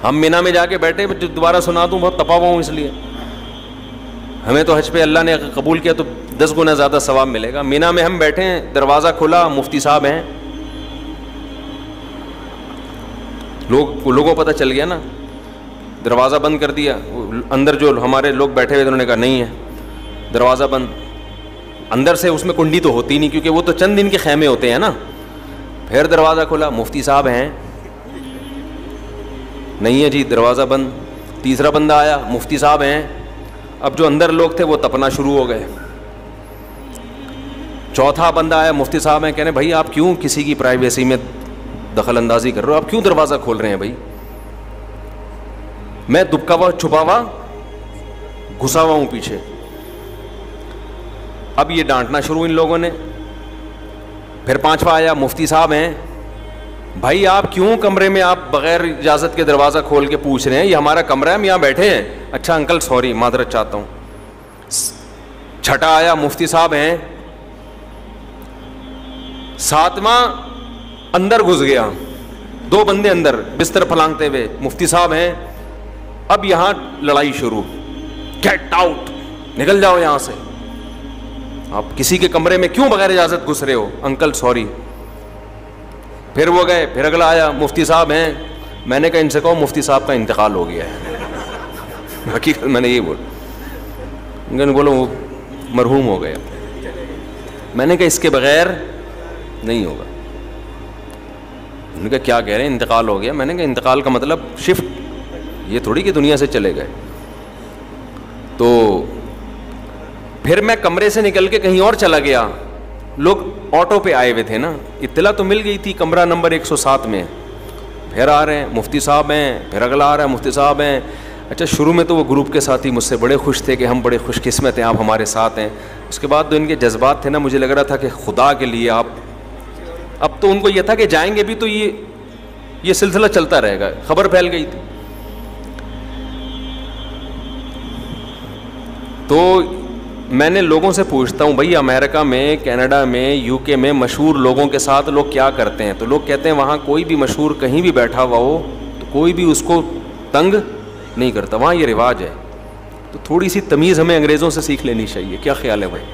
ہم مینا میں جا کے بیٹھے, جو دوبارہ سنا دوں بہت تپا ہوا ہوں, اس لیے ہمیں تو حج پہ اللہ نے قبول کیا تو 10 گنا زیادہ ثواب ملے گا. مینا میں ہم بیٹھے ہیں, دروازہ کھلا, مفتی صاحب ہیں, لوگوں کو پتہ چل گیا نا, دروازہ بند کر دیا. اندر جو ہمارے لوگ بیٹھے ہوئے انہوں نے کہا نہیں ہے, دروازہ بند. اندر سے اس میں کنڈی تو ہوتی نہیں, کیونکہ وہ تو چند دن کے خیمے ہوتے ہیں نا. پھر دروازہ کھلا, مفتی صاحب ہیں, نہیں ہے جی, دروازہ بند. تیسرا بندہ آیا, مفتی صاحب ہیں. اب جو اندر لوگ تھے وہ تپنا شروع ہو گئے. چوتھا بندہ آیا, مفتی صاحب ہیں, کہہ رہے بھائی آپ کیوں کسی کی پرائیویسی میں دخل اندازی کر رہے ہو, آپ کیوں دروازہ کھول رہے ہیں بھائی, میں دبکا ہوا چھپا ہوا گھسا ہوا ہوں پیچھے. اب یہ ڈانٹنا شروع ان لوگوں نے. پھر پانچواں آیا, مفتی صاحب ہیں, بھائی آپ کیوں کمرے میں آپ بغیر اجازت کے دروازہ کھول کے پوچھ رہے ہیں, یہ ہمارا کمرہ ہے, ہم یہاں بیٹھے ہیں. اچھا انکل سوری, معذرت چاہتا ہوں. چھٹا آیا, مفتی صاحب ہیں. ساتواں اندر گھس گیا, 2 بندے اندر بستر پھلانگتے ہوئے, مفتی صاحب ہیں. اب یہاں لڑائی شروع, گیٹ آؤٹ, نکل جاؤ یہاں سے, آپ کسی کے کمرے میں کیوں بغیر اجازت گھس رہے ہو, انکل سوری. پھر وہ گئے, پھر اگلا آیا, مفتی صاحب ہیں. میں نے کہا ان سے کہو مفتی صاحب کا انتقال ہو گیا ہے. حقیقت میں نے یہ بولا وہ مرحوم ہو گیا. میں نے کہا اس کے بغیر نہیں ہوگا. انہوں نے کہا کیا کہہ رہے ہیں, انتقال ہو گیا. میں نے کہا انتقال کا مطلب شفٹ, یہ تھوڑی کہ دنیا سے چلے گئے. تو پھر میں کمرے سے نکل کے کہیں اور چلا گیا. لوگ آٹو پہ آئے ہوئے تھے نا, اطلاع تو مل گئی تھی کمرہ نمبر 107 میں. پھر آ رہے ہیں, مفتی صاحب ہیں. پھر اگلا آ رہا ہے, مفتی صاحب ہیں. اچھا شروع میں تو وہ گروپ کے ساتھی مجھ سے بڑے خوش تھے کہ ہم بڑے خوش قسمت ہیں, آپ ہمارے ساتھ ہیں. اس کے بعد تو ان کے جذبات تھے نا, مجھے لگ رہا تھا کہ خدا کے لیے آپ, اب تو ان کو یہ تھا کہ جائیں گے بھی تو یہ سلسلہ چلتا رہے گا. خبر پھیل گئی تھی. تو میں نے لوگوں سے پوچھتا ہوں بھائی امریکہ میں, کینیڈا میں, یو کے میں مشہور لوگوں کے ساتھ لوگ کیا کرتے ہیں, تو لوگ کہتے ہیں وہاں کوئی بھی مشہور کہیں بھی بیٹھا ہوا ہو تو کوئی بھی اس کو تنگ نہیں کرتا, وہاں یہ رواج ہے. تو تھوڑی سی تمیز ہمیں انگریزوں سے سیکھ لینی چاہیے. کیا خیال ہے بھائی؟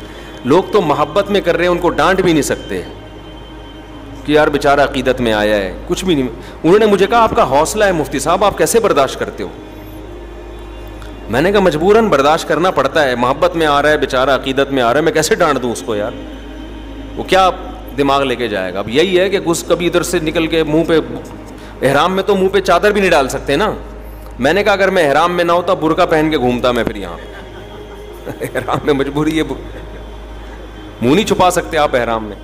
لوگ تو محبت میں کر رہے ہیں, ان کو ڈانٹ بھی نہیں سکتے کہ یار بیچارہ عقیدت میں آیا ہے, کچھ بھی نہیں. انہوں نے مجھے کہا آپ کا حوصلہ ہے مفتی صاحب, آپ کیسے برداشت کرتے ہو؟ میں نے کہا مجبوراً برداشت کرنا پڑتا ہے, محبت میں آ رہا ہے بیچارہ, عقیدت میں آ رہا ہے, میں کیسے ڈانٹ دوں اس کو یار, وہ کیا دماغ لے کے جائے گا. اب یہی ہے کہ کبھی ادھر سے نکل کے منہ پہ, احرام میں تو منہ پہ چادر بھی نہیں ڈال سکتے نا. میں نے کہا اگر میں احرام میں نہ ہوتا برقع پہن کے گھومتا میں پھر یہاں. احرام میں مجبوری ہے, منہ نہیں چھپا سکتے آپ احرام میں.